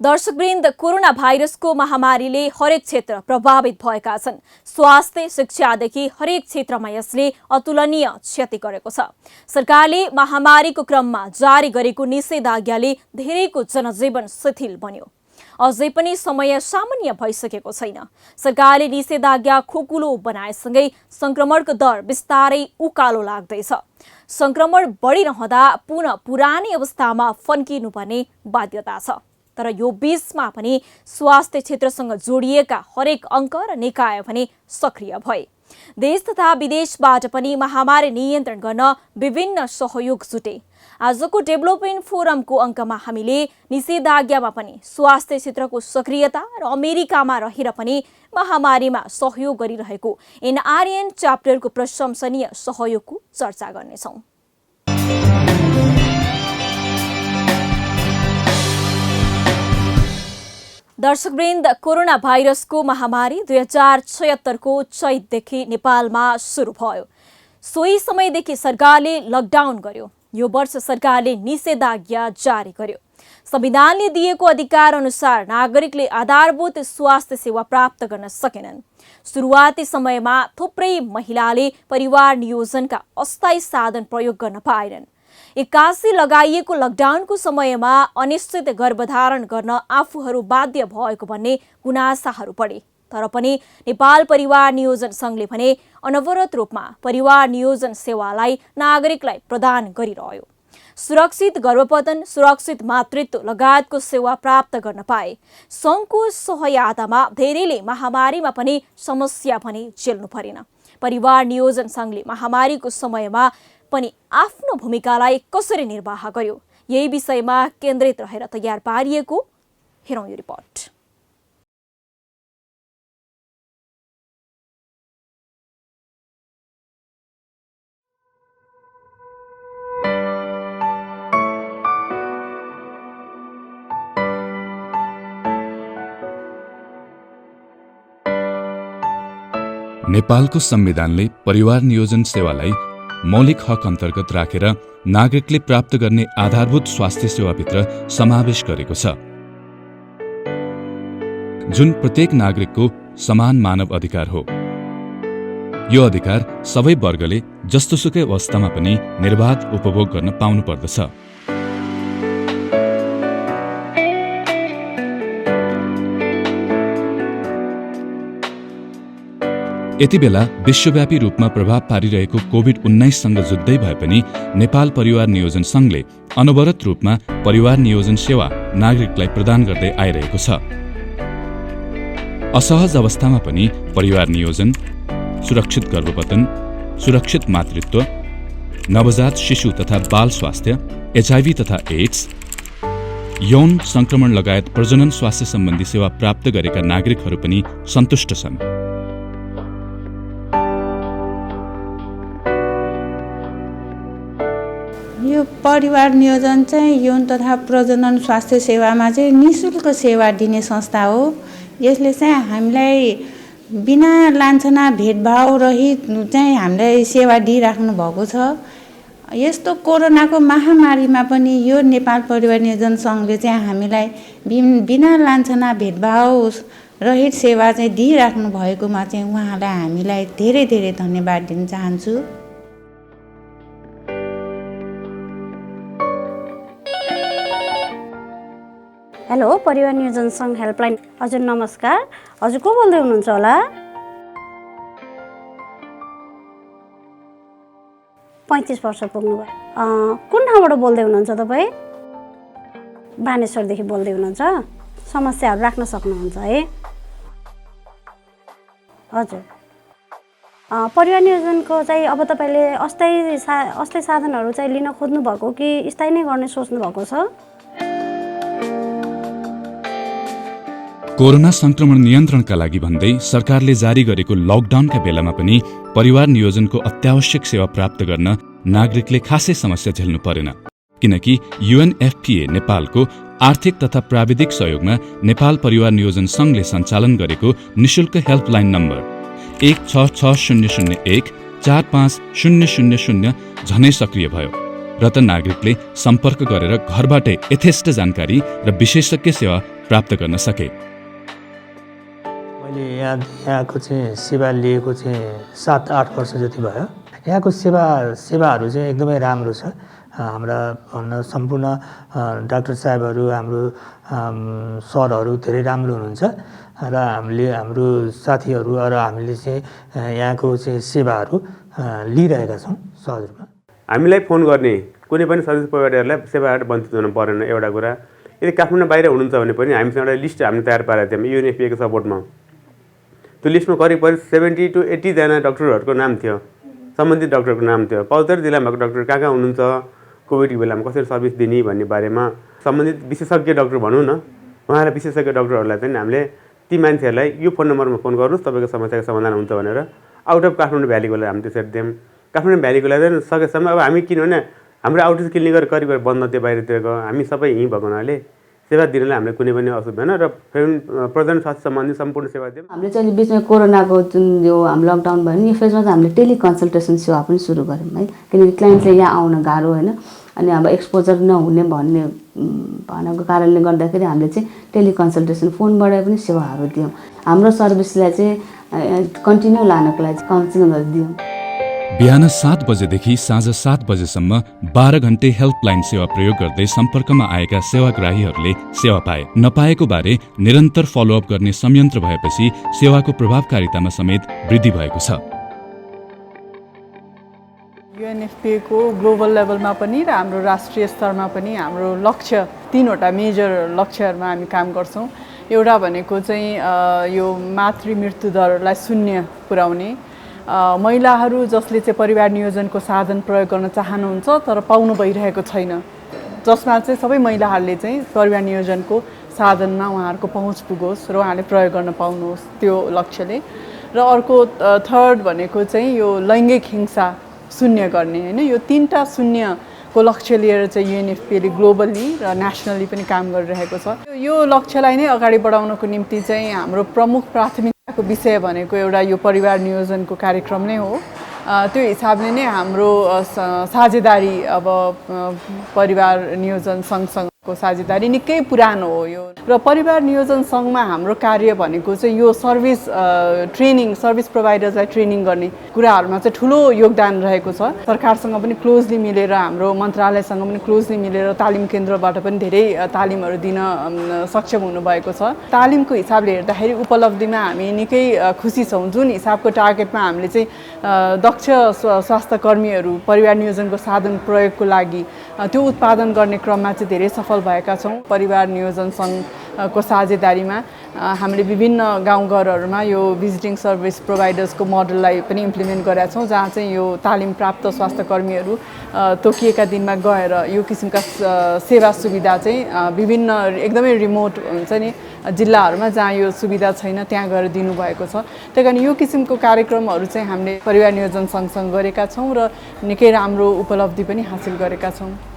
दर्शकवृन्द, corona भाइरसको महामारीले हरेक क्षेत्र प्रभावित भएका छन्। स्वास्थ्य, शिक्षादेखि हरेक क्षेत्रमा यसले अतुलनीय क्षति गरेको छ। सरकारले महामारीको क्रममा जारी गरेको निषेधाज्ञाले धेरैको जनजीवन शिथिल बन्यो। अझै पनि समय सामान्य भइसकेको छैन। सरकारले निषेधाज्ञा खोकुलो बनाएसँगै संक्रमणको दर बिस्तारै उकालो लाग्दैछ। संक्रमण बढिरहँदा पुनः पुरानै अवस्थामा फर्किनुपर्ने बाध्यता छ। तर यो बीचमा पनि स्वास्थ्य क्षेत्रसँग जोडिएका हरेक अङ्क र निकाय भने सक्रिय भए। देश तथा विदेशबाट पनि महामारी नियन्त्रण गर्न विभिन्न सहयोग जुटे। आजको डेभलपमेन्ट फोरमको अङ्कमा हामीले निषेधाज्ञामा पनि स्वास्थ्य क्षेत्रको सक्रियता र अमेरिकामा रहेर पनि महामारीमा सहयोग गरिरहेको NRN च्याप्टरको प्रशंसनीय सहयोगको चर्चा गर्नेछौँ। दर्शकवृन्द, कोरोना भाइरसको महामारी 2076 को चैतदेखि नेपालमा सुरु भयो। सोही समयदेखि सरकारले लकडाउन गर्यो। यो वर्ष सरकारले निषेधाज्ञा जारी गर्यो। संविधानले दिएको अधिकार अनुसार नागरिकले आधारभूत स्वास्थ्य सेवा प्राप्त गर्न सकेनन्। सुरुवाती समयमा थुप्रै महिलाले परिवार नियोजनका अस्थायी साधन प्रयोग गर्न पाएनन्। 81 लगाइएको लकडाउनको समयमा अनिश्चित गर्भधारण गर्न आफूहरू बाध्य भएको भन्ने गुनासाहरू बढे। तर पनि नेपाल परिवार नियोजन सङ्घले भने अनवरत रूपमा परिवार नियोजन सेवालाई नागरिकलाई प्रदान गरिरह्यो। सुरक्षित गर्भपतन, सुरक्षित मातृत्व लगायतको सेवा प्राप्त गर्न पाए। सङ्घको सहायतामा धेरैले महामारीमा पनि समस्या भने झेल्नु परेन। परिवार नियोजन सङ्घले महामारीको समयमा पनि आफ्नो भूमिकालाई कसरी निर्वाह गर्यो, यही विषयमा केन्द्रित रहेर तयार पारिएको हेरौँ यो रिपोर्ट। नेपालको संविधानले परिवार नियोजन सेवालाई मौलिक हक अन्तर्गत राखेर नागरिकले प्राप्त गर्ने आधारभूत स्वास्थ्य सेवाभित्र समावेश गरेको छ, जुन प्रत्येक नागरिकको समान मानव अधिकार हो। यो अधिकार सबै वर्गले जस्तोसुकै अवस्थामा पनि निर्बाध उपभोग गर्न पाउनु पर्दछ। यति बेला विश्वव्यापी रूपमा प्रभाव पारिरहेको कोभिड-19सँग जुझ्दै भए पनि नेपाल परिवार नियोजन सङ्घले अनवरत रूपमा परिवार नियोजन सेवा नागरिकलाई प्रदान गर्दै आइरहेको छ। असहज अवस्थामा पनि परिवार नियोजन, सुरक्षित गर्भपतन, सुरक्षित मातृत्व, नवजात शिशु तथा बाल स्वास्थ्य, HIV तथा एड्स, यौन संक्रमण लगायत प्रजनन स्वास्थ्य सम्बन्धी सेवा प्राप्त गरेका नागरिकहरू पनि सन्तुष्ट छन्। यो परिवार नियोजन चाहिँ यौन तथा प्रजनन स्वास्थ्य सेवामा चाहिँ निःशुल्क सेवा दिने संस्था हो। यसले चाहिँ हामीलाई बिना लान्छना भेदभाव रहित चाहिँ हामीलाई सेवा दिइराख्नु भएको छ। यस्तो कोरोनाको महामारीमा पनि यो नेपाल परिवार नियोजन सङ्घले चाहिँ हामीलाई बिना लान्छना भेदभाव रहित सेवा चाहिँ दिइराख्नु भएकोमा चाहिँ उहाँलाई हामीलाई धेरै धेरै धन्यवाद दिन चाहन्छु। हेलो, परिवार नियोजन सङ्घ हेल्पलाइन। हजुर नमस्कार। हजुर को बोल्दै हुनुहुन्छ होला? 35 वर्ष पुग्नुभयो। कुन ठाउँबाट बोल्दै हुनुहुन्छ तपाईँ? बानेश्वरदेखि बोल्दै हुनुहुन्छ। समस्याहरू राख्न सक्नुहुन्छ है? हजुर। परिवार नियोजनको चाहिँ अब तपाईँले अस्थायी साधनहरू चाहिँ लिन खोज्नु भएको कि स्थायी नै गर्ने सोच्नु भएको छ? कोरोना संक्रमण नियन्त्रणका लागि भन्दै सरकारले जारी गरेको लकडाउनका बेलामा पनि परिवार नियोजनको अत्यावश्यक सेवा प्राप्त गर्न नागरिकले खासै समस्या झेल्नु परेन, किनकि UNFPA नेपालको आर्थिक तथा प्राविधिक सहयोगमा नेपाल परिवार नियोजन सङ्घले सञ्चालन गरेको निशुल्क हेल्पलाइन नम्बर 16601 45000 झनै सक्रिय भयो र त नागरिकले सम्पर्क गरेर घरबाटै यथेष्ट जानकारी र विशेषज्ञ सेवा प्राप्त गर्न सके। मैले यहाँको चाहिँ सेवा लिएको चाहिँ 7-8 वर्ष जति भयो। यहाँको सेवाहरू चाहिँ एकदमै राम्रो छ। हाम्रा भन्न सम्पूर्ण डाक्टर साहेबहरू, हाम्रो सरहरू धेरै राम्रो हुनुहुन्छ र हाम्रो साथीहरू र हामीले चाहिँ यहाँको चाहिँ सेवाहरू लिइरहेका छौँ सहज रूपमा। हामीलाई फोन गर्ने कुनै पनि सर्भिस प्रोभाइडरलाई सेवाबाट वञ्चित हुनु परेन। एउटा कुरा, यदि काठमाडौँ बाहिर हुनुहुन्छ भने पनि हामीसँग एउटा लिस्ट हामीले तयार पारेका थियौँ UNFPA को सपोर्टमा। त्यो लिस्टमा करिब 70 to 80 जना डक्टरहरूको नाम थियो, सम्बन्धित डक्टरको नाम थियो। 75 जिल्लामा भएको डक्टर कहाँ हुनुहुन्छ, कोभिडको बेलामा कसरी सर्भिस दिने भन्ने बारेमा सम्बन्धित विशेषज्ञ डक्टर भनौँ न, उहाँलाई विशेषज्ञ डक्टरहरूलाई चाहिँ हामीले ती मान्छेहरूलाई यो फोन नम्बरमा फोन गर्नुहोस् तपाईँको समस्याको समाधान हुन्छ भनेर आउट अफ काठमाडौँ भ्यालीकोलाई हामी त्यसरी दियौँ। काठमाडौँ भ्यालीकोलाई चाहिँ सकेसम्म अब हामी किनभने हाम्रो आउटरिच क्लिनिकहरू करिब बन्द थियो बाहिरतिरको, हामी सबै यहीँ भएको हुनाले सेवा दिनलाई हामीलाई कुनै पनि असुविधा भएन र प्रजन स्वास्थ्य सम्बन्धी सम्पूर्ण सेवा दियौँ। हामीले चाहिँ बिचमा कोरोनाको जुन यो हाम्रो लकडाउन भयो नि, यो फेजमा चाहिँ हामीले टेलिकन्सल्टेसन सेवा पनि सुरु गऱ्यौँ है, किनकि क्लाइन्टले यहाँ आउन गाह्रो होइन, अनि अब एक्सपोजर नहुने भन्ने भनेको कारणले गर्दाखेरि हामीले चाहिँ टेलिकन्सल्टेसन फोनबाट पनि सेवाहरू दियौँ। हाम्रो सर्भिसलाई चाहिँ कन्टिन्यू लानको लागि काउन्सिलिङ गरिदियौँ। बिहान 7 बजेदेखि साँझ 7 बजेसम्म 12 घण्टे हेल्पलाइन सेवा प्रयोग गर्दै सम्पर्कमा आएका सेवाग्राहीहरूले सेवा पाए। नपाएको बारे निरन्तर फलोअप गर्ने संयन्त्र भएपछि सेवाको प्रभावकारितामा समेत वृद्धि भएको छ। UNFPA को ग्लोबल लेभलमा पनि र हाम्रो राष्ट्रिय स्तरमा पनि हाम्रो लक्ष्य 3वटा मेजर लक्ष्यहरूमा हामी काम गर्छौँ। एउटा भनेको चाहिँ यो मातृ मृत्यु दरलाई 0 पुर्याउने, महिलाहरू जसले चाहिँ परिवार नियोजनको साधन प्रयोग गर्न चाहनुहुन्छ तर पाउनु भइरहेको छैन, जसमा चाहिँ सबै महिलाहरूले चाहिँ परिवार नियोजनको साधनमा उहाँहरूको पहुँच पुगोस् र उहाँले प्रयोग गर्न पाउनुहोस्, त्यो लक्ष्यले। र अर्को थर्ड भनेको चाहिँ यो लैङ्गिक हिंसा 0 गर्ने होइन, यो 3टा 0 को लक्ष्य लिएर चाहिँ UNFPA ले ग्लोबली र नेसनली पनि काम गरिरहेको छ। यो लक्ष्यलाई नै अगाडि बढाउनको निम्ति चाहिँ हाम्रो प्रमुख प्राथमिकताको विषय भनेको एउटा यो परिवार नियोजनको कार्यक्रम नै हो। त्यो हिसाबले नै हाम्रो साझेदारी अब परिवार नियोजन सँगसँगको साझेदारी निकै पुरानो हो यो। र परिवार नियोजन सँगमा हाम्रो कार्य भनेको चाहिँ यो सर्भिस प्रोभाइडर्सलाई ट्रेनिङ गर्ने कुराहरूमा चाहिँ ठुलो योगदान रहेको छ। सरकारसँग पनि क्लोजली मिलेर, हाम्रो मन्त्रालयसँग पनि क्लोजली मिलेर तालिम केन्द्रबाट पनि धेरै तालिमहरू दिन सक्षम हुनुभएको छ। तालिमको हिसाबले हेर्दाखेरि उपलब्धिमा हामी निकै खुसी छौँ। जुन हिसाबको टार्गेटमा हामीले चाहिँ दक्ष स्वास्थ्य कर्मीहरू परिवार नियोजनको साधन प्रयोगको लागि त्यो उत्पादन गर्ने क्रममा चाहिँ धेरै सफल भएका छौँ। परिवार नियोजन सङ्घको साझेदारीमा हामीले विभिन्न गाउँघरहरूमा यो भिजिटिङ सर्भिस प्रोभाइडर्सको मोडललाई पनि इम्प्लिमेन्ट गरेका छौँ, जहाँ चाहिँ यो तालिम प्राप्त स्वास्थ्य कर्मीहरू तोकिएका दिनमा गएर यो किसिमका सेवा सुविधा चाहिँ विभिन्न एकदमै रिमोट हुन्छ नि जिल्लाहरूमा जहाँ यो सुविधा छैन त्यहाँ गएर दिनुभएको छ। त्यही कारण यो किसिमको कार्यक्रमहरू चाहिँ हामीले परिवार नियोजन सँगसँग गरेका छौँ र निकै राम्रो उपलब्धि पनि हासिल गरेका छौँ।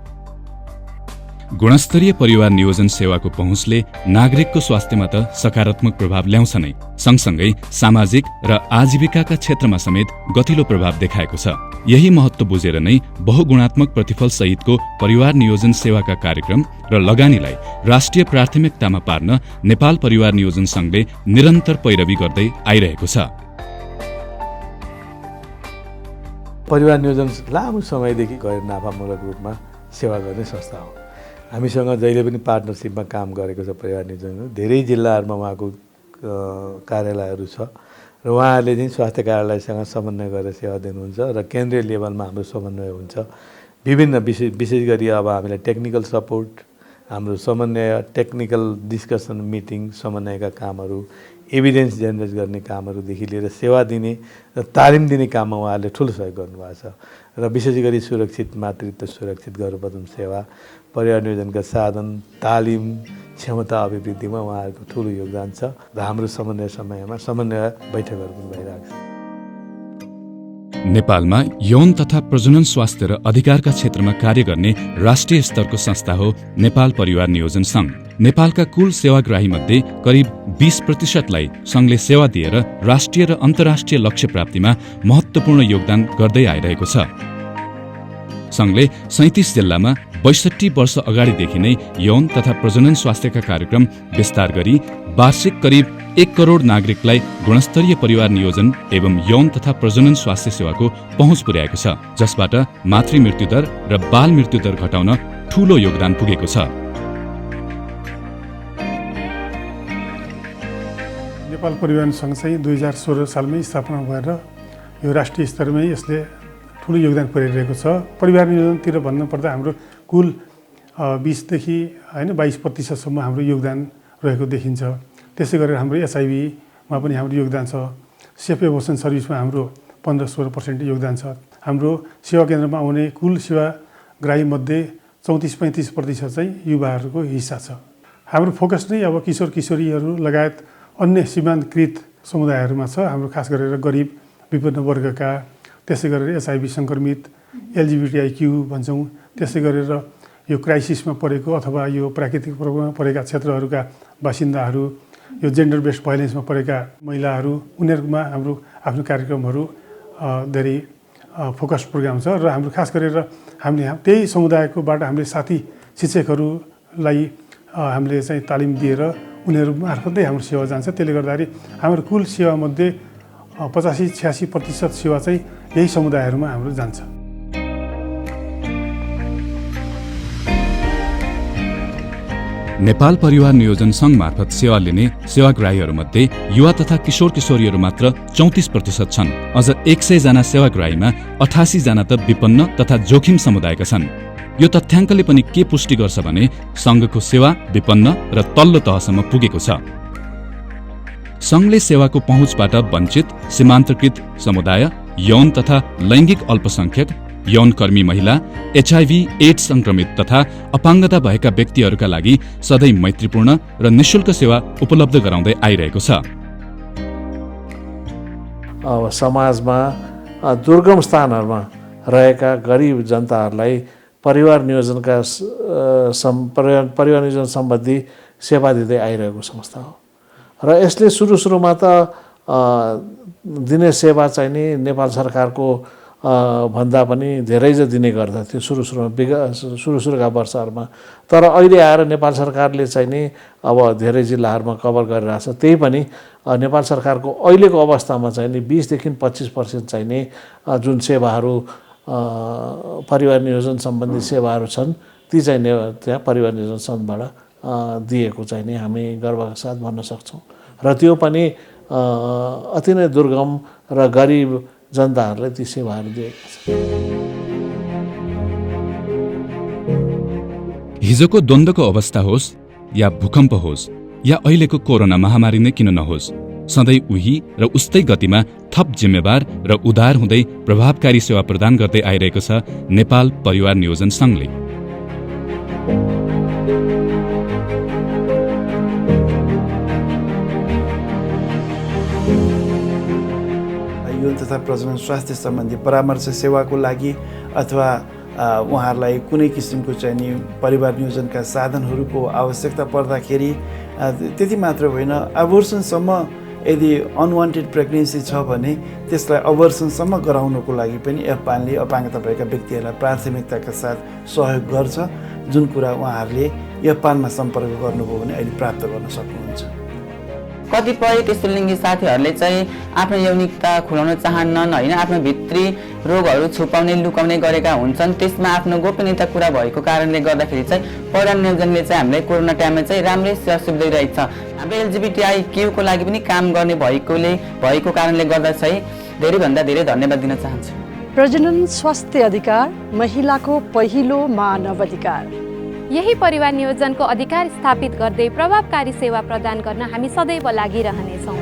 गुणस्तरीय परिवार नियोजन सेवाको पहुँचले नागरिकको स्वास्थ्यमा त सकारात्मक प्रभाव ल्याउँछ नै, सँगसँगै सामाजिक र आजीविकाका क्षेत्रमा समेत गतिलो प्रभाव देखाएको छ। यही महत्त्व बुझेर नै बहुगुणात्मक प्रतिफल सहितको परिवार नियोजन सेवाका कार्यक्रम र लगानीलाई राष्ट्रिय प्राथमिकतामा पार्न नेपाल परिवार नियोजन सङ्घले निरन्तर पैरवी गर्दै आइरहेको छ। परिवार नियोजन लामो समयदेखि गैर नाफामूलक रूपमा सेवा गर्ने संस्था हो। हामीसँग जहिले पनि पार्टनरसिपमा काम गरेको छ परिवार नियोजन। धेरै जिल्लाहरूमा उहाँको कार्यालयहरू छ र उहाँहरूले चाहिँ स्वास्थ्य कार्यालयसँग समन्वय गरेर सेवा दिनुहुन्छ र केन्द्रीय लेभलमा हाम्रो समन्वय हुन्छ। विभिन्न विशेष गरी अब हामीलाई टेक्निकल सपोर्ट, हाम्रो समन्वय, टेक्निकल डिस्कसन मिटिङ, समन्वयका कामहरू, एभिडेन्स जेनेरेट गर्ने कामहरूदेखि लिएर सेवा दिने र तालिम दिने काममा उहाँहरूले ठुलो सहयोग गर्नुभएको छ। र विशेष गरी सुरक्षित मातृत्व, सुरक्षित गर्भप्रसव सेवा, परिवार नियोजनका साधन, तालिम, क्षमता अभिवृद्धिमा उहाँहरूको ठुलो योगदान छ र हाम्रो समन्वय समयमा समन्वय बैठकहरू पनि भइरहेको छ। नेपालमा यौन तथा प्रजनन स्वास्थ्य र अधिकारका क्षेत्रमा कार्य गर्ने राष्ट्रिय स्तरको संस्था हो नेपाल परिवार नियोजन सङ्घ। नेपालका कुल सेवाग्राही मध्ये करिब 20%लाई सङ्घले सेवा दिएर राष्ट्रिय र अन्तर्राष्ट्रिय लक्ष्य प्राप्तिमा महत्त्वपूर्ण योगदान गर्दै आइरहेको छ। संघले 37 जिल्लामा 62 वर्ष अगाडिदेखि नै यौन तथा प्रजनन स्वास्थ्यका कार्यक्रम विस्तार गरी वार्षिक करिब 1 करोड नागरिकलाई गुणस्तरीय परिवार नियोजन एवं यौन तथा प्रजनन स्वास्थ्य सेवाको पहुँच पुर्याएको छ, जसबाट मातृ मृत्युदर र बाल मृत्युदर घटाउन ठूलो योगदान पुगेको छ। नेपाल परिवहन सङ्घ चाहिँ 2016 सालमै स्थापना भएर यो राष्ट्रिय स्तरमै यसले ठुलो योगदान पुर्याइरहेको छ। परिवार नियोजनतिर भन्नुपर्दा हाम्रो कुल 20देखि 22% हाम्रो योगदान रहेको देखिन्छ। त्यसै गरेर हाम्रो एचआइभीमा पनि हाम्रो योगदान छ। सेफ एबोर्सन सर्भिसमा हाम्रो 15-16% योगदान छ। हाम्रो सेवा केन्द्रमा आउने कुल सेवाग्राहीमध्ये 34-35% चाहिँ युवाहरूको हिस्सा छ। हाम्रो फोकस नै अब किशोर किशोरीहरू लगायत अन्य सीमान्तकृत समुदायहरूमा छ। हाम्रो खास गरेर गरिब विपन्न वर्गका, त्यसै गरेर एचआइभी सङ्क्रमित, एलजिबिटिआइक्यू भन्छौँ, त्यसै गरेर यो क्राइसिसमा परेको अथवा यो प्राकृतिक प्रकोपमा परेका क्षेत्रहरूका बासिन्दाहरू, यो जेन्डर बेस्ड भाइलेन्समा परेका महिलाहरू, उनीहरूमा हाम्रो आफ्नो कार्यक्रमहरू धेरै फोकस प्रोग्राम छ। र हाम्रो खास गरेर हामीले त्यही समुदायकोबाट हामीले साथी शिक्षकहरूलाई हामीले चाहिँ तालिम दिएर उनीहरू मार्फतै हाम्रो सेवा जान्छ। त्यसले गर्दाखेरि हाम्रो कुल सेवामध्ये 85-86% सेवा चाहिँ यही समुदायहरूमा हाम्रो जान्छ। नेपाल परिवार नियोजन सङ्घ मार्फत सेवा लिने सेवाग्राहीहरूमध्ये युवा तथा किशोर किशोरीहरू मात्र 34% छन्। अझ 100 जना सेवाग्राहीमा 88 जना त विपन्न तथा जोखिम समुदायका छन्। यो तथ्याङ्कले पनि के पुष्टि गर्छ भने सङ्घको सेवा विपन्न र तल्लो तहसम्म पुगेको छ। सङ्घले सेवाको पहुँचबाट वञ्चित, सीमान्तकृत समुदाय, यौन तथा लैङ्गिक अल्पसङ्ख्यक, यौनकर्मी महिला, एचआइभी एड्स सङ्क्रमित तथा अपाङ्गता भएका व्यक्तिहरूका लागि सधैँ मैत्रीपूर्ण र निःशुल्क सेवा उपलब्ध गराउँदै आइरहेको छ। समाजमा दुर्गम स्थानहरूमा रहेका गरिब जनताहरूलाई परिवार नियोजनका परिवार नियोजन सम्बन्धी सेवा दिँदै आइरहेको संस्था हो। र यसले सुरुमा त दिने सेवा चाहिँ नि नेपाल सरकारको भन्दा पनि धेरै दिने गर्दथ्यो सुरुका वर्षहरूमा। तर अहिले आएर नेपाल सरकारले चाहिँ नि अब धेरै जिल्लाहरूमा कभर गरिरहेछ। त्यही पनि नेपाल सरकारको अहिलेको अवस्थामा चाहिँ नि 20-25% चाहिँ नि जुन सेवाहरू परिवार नियोजन सम्बन्धी सेवाहरू छन् ती चाहिँ त्यहाँ परिवार नियोजन सङ्घबाट दिएको चाहिँ नि हामी गर्वका साथ भन्न सक्छौँ। र त्यो पनि अति नै दुर्गम र गरिब जनताहरूलाई ती सेवाहरू दिएका छन्। हिजोको द्वन्द्वको अवस्था होस् या भूकम्प होस् या अहिलेको कोरोना महामारी नै किन नहोस्, सधैँ उही र उस्तै गतिमा थप जिम्मेवार र उदार हुँदै प्रभावकारी सेवा प्रदान गर्दै आइरहेको छ नेपाल परिवार नियोजन सङ्घले। यौन तथा प्रजनन स्वास्थ्य सम्बन्धी परामर्श सेवाको लागि अथवा उहाँहरूलाई कुनै किसिमको चाहिँ नि परिवार नियोजनका साधनहरूको आवश्यकता पर्दाखेरि त्यति मात्र होइन, अबोर्सनसम्म यदि अनवान्टेड प्रेग्नेन्सी छ भने त्यसलाई अबोर्सनसम्म गराउनको लागि पनि एफपानले अपाङ्गता भएका व्यक्तिहरूलाई प्राथमिकताका साथ सहयोग गर्छ। जुन कुरा उहाँहरूले एफपानमा सम्पर्क गर्नुभयो भने अहिले प्राप्त गर्न सक्नुहुन्छ। कतिपय त्यस्तो लिङ्गी साथीहरूले चाहिँ आफ्नो यौनिकता खुलाउन चाहन्नन् होइन, आफ्नो भित्री रोगहरू छुपाउने लुकाउने गरेका हुन्छन्। त्यसमा आफ्नो गोपनीयता कुरा भएको कारणले गर्दाखेरि चाहिँ परिवार नियोजनले चाहिँ हामीलाई कोरोना टाइममा चाहिँ राम्रै सेवा सुविधा रहेछ। हाम्रो एलजिबिटिआइक्यूको लागि पनि काम गर्ने भएको कारणले गर्दा चाहिँ धेरैभन्दा धेरै धन्यवाद दिन चाहन्छु। प्रजनन स्वास्थ्य अधिकार महिलाको पहिलो मानव अधिकार। यही परिवार नियोजनको अधिकार स्थापित गर्दै प्रभावकारी सेवा प्रदान गर्न हामी सदैव लागिरहनेछौँ।